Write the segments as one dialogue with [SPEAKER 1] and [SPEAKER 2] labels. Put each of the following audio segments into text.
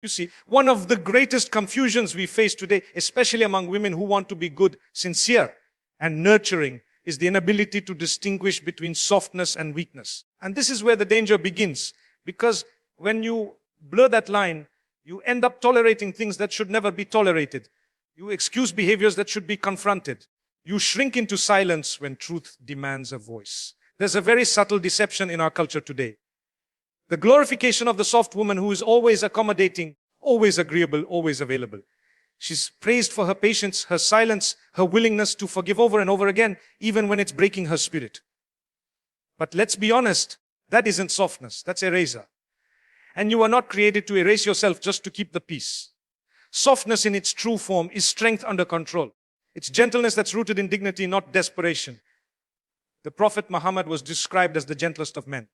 [SPEAKER 1] You see, one of the greatest confusions we face today, especially among women who want to be good, sincere, and nurturing, is the inability to distinguish between softness and weakness. And this is where the danger begins, because when you blur that line, you end up tolerating things that should never be tolerated. You excuse behaviors that should be confronted. You shrink into silence when truth demands a voice. There's a very subtle deception in our culture today. The glorification of the soft woman who is always accommodating, always agreeable, always available. She's praised for her patience, her silence, her willingness to forgive over and over again, even when it's breaking her spirit. But let's be honest, that isn't softness, that's eraser. And you are not created to erase yourself just to keep the peace. Softness in its true form is strength under control. It's gentleness that's rooted in dignity, not desperation. The Prophet Muhammad was described as the gentlest of men.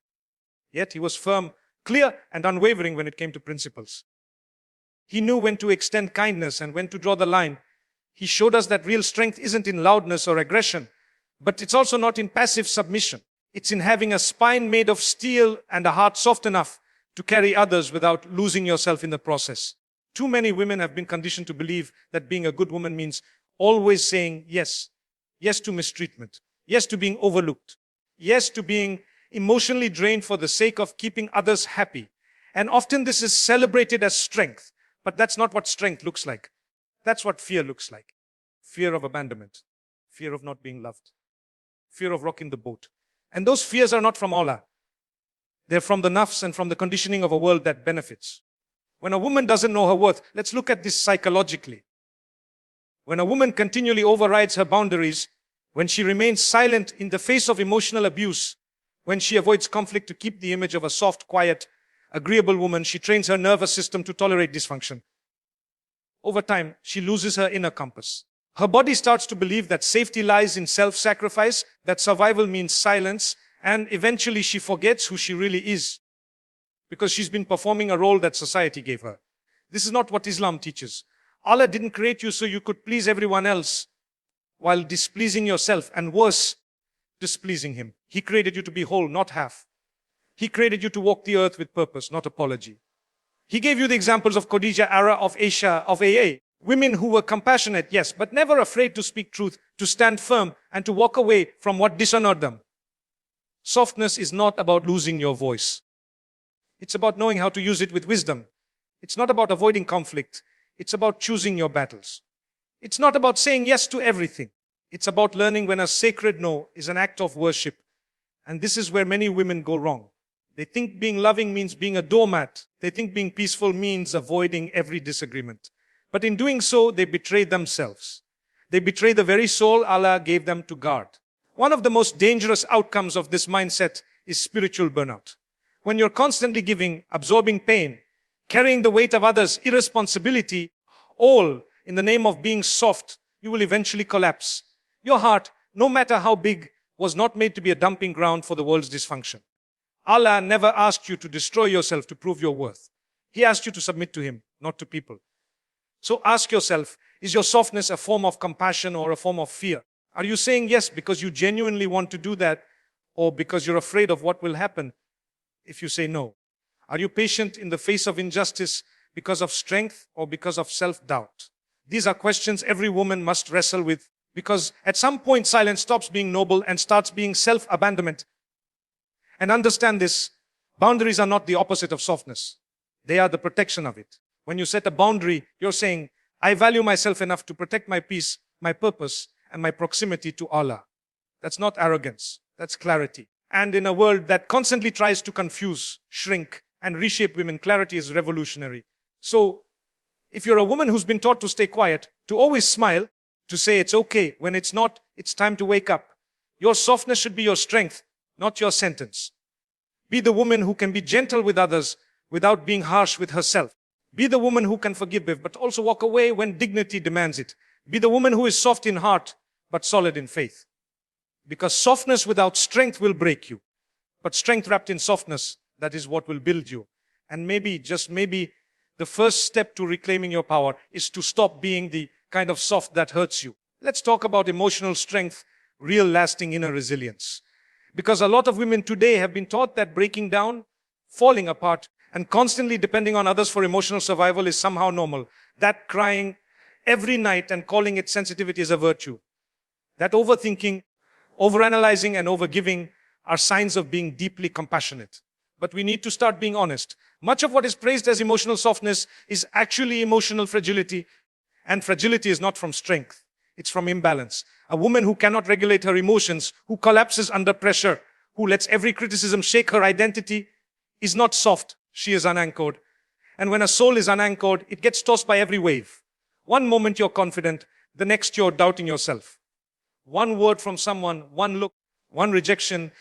[SPEAKER 1] Yet he was firm, clear, and unwavering when it came to principles. He knew when to extend kindness and when to draw the line. He showed us that real strength isn't in loudness or aggression, but it's also not in passive submission. It's in having a spine made of steel and a heart soft enough to carry others without losing yourself in the process. Too many women have been conditioned to believe that being a good woman means always saying yes. Yes to mistreatment. Yes to being overlooked. Yes to being emotionally drained for the sake of keeping others happy. And often this is celebrated as strength. But that's not what strength looks like. That's what fear looks like. Fear of abandonment. Fear of not being loved. Fear of rocking the boat. And those fears are not from Allah. They're from the nafs and from the conditioning of a world that benefits. When a woman doesn't know her worth, let's look at this psychologically. When a woman continually overrides her boundaries, when she remains silent in the face of emotional abuse, when she avoids conflict to keep the image of a soft, quiet, agreeable woman, she trains her nervous system to tolerate dysfunction. Over time, she loses her inner compass. Her body starts to believe that safety lies in self-sacrifice, that survival means silence, and eventually she forgets who she really is, because she's been performing a role that society gave her. This is not what Islam teaches. Allah didn't create you so you could please everyone else while displeasing yourself, and worse, displeasing Him. He created you to be whole, not half. He created you to walk the earth with purpose, not apology. He gave you the examples of Khadija, Ara, of Aisha, of AA. Women who were compassionate, yes, but never afraid to speak truth, to stand firm, and to walk away from what dishonored them. Softness is not about losing your voice. It's about knowing how to use it with wisdom. It's not about avoiding conflict. It's about choosing your battles. It's not about saying yes to everything. It's about learning when a sacred no is an act of worship. And this is where many women go wrong. They think being loving means being a doormat. They think being peaceful means avoiding every disagreement. But in doing so, they betray themselves. They betray the very soul Allah gave them to guard. One of the most dangerous outcomes of this mindset is spiritual burnout. When you're constantly giving, absorbing pain, carrying the weight of others' irresponsibility, all in the name of being soft, you will eventually collapse. Your heart, no matter how big, was not made to be a dumping ground for the world's dysfunction. Allah never asked you to destroy yourself to prove your worth. He asked you to submit to Him, not to people. So ask yourself, is your softness a form of compassion or a form of fear? Are you saying yes because you genuinely want to do that, or because you're afraid of what will happen if you say no? Are you patient in the face of injustice because of strength or because of self-doubt? These are questions every woman must wrestle with, because at some point silence stops being noble and starts being self-abandonment. And understand this, boundaries are not the opposite of softness. They are the protection of it. When you set a boundary, you're saying, I value myself enough to protect my peace, my purpose, and my proximity to Allah. That's not arrogance, that's clarity. And in a world that constantly tries to confuse, shrink, and reshape women, clarity is revolutionary. So, if you're a woman who's been taught to stay quiet, to always smile, to say it's okay, when it's not, it's time to wake up. Your softness should be your strength, not your sentence. Be the woman who can be gentle with others without being harsh with herself. Be the woman who can forgive, but also walk away when dignity demands it. Be the woman who is soft in heart, but solid in faith. Because softness without strength will break you. But strength wrapped in softness, that is what will build you. And maybe, just maybe, the first step to reclaiming your power is to stop being the kind of soft that hurts you. Let's talk about emotional strength, real lasting inner resilience. Because a lot of women today have been taught that breaking down, falling apart, and constantly depending on others for emotional survival is somehow normal. That crying every night and calling it sensitivity is a virtue. That overthinking, overanalyzing, and overgiving are signs of being deeply compassionate. But we need to start being honest. Much of what is praised as emotional softness is actually emotional fragility, and fragility is not from strength, it's from imbalance. A woman who cannot regulate her emotions, who collapses under pressure, who lets every criticism shake her identity, is not soft, she is unanchored. And when a soul is unanchored, it gets tossed by every wave. One moment you're confident, the next you're doubting yourself. One word from someone, one look, one rejection,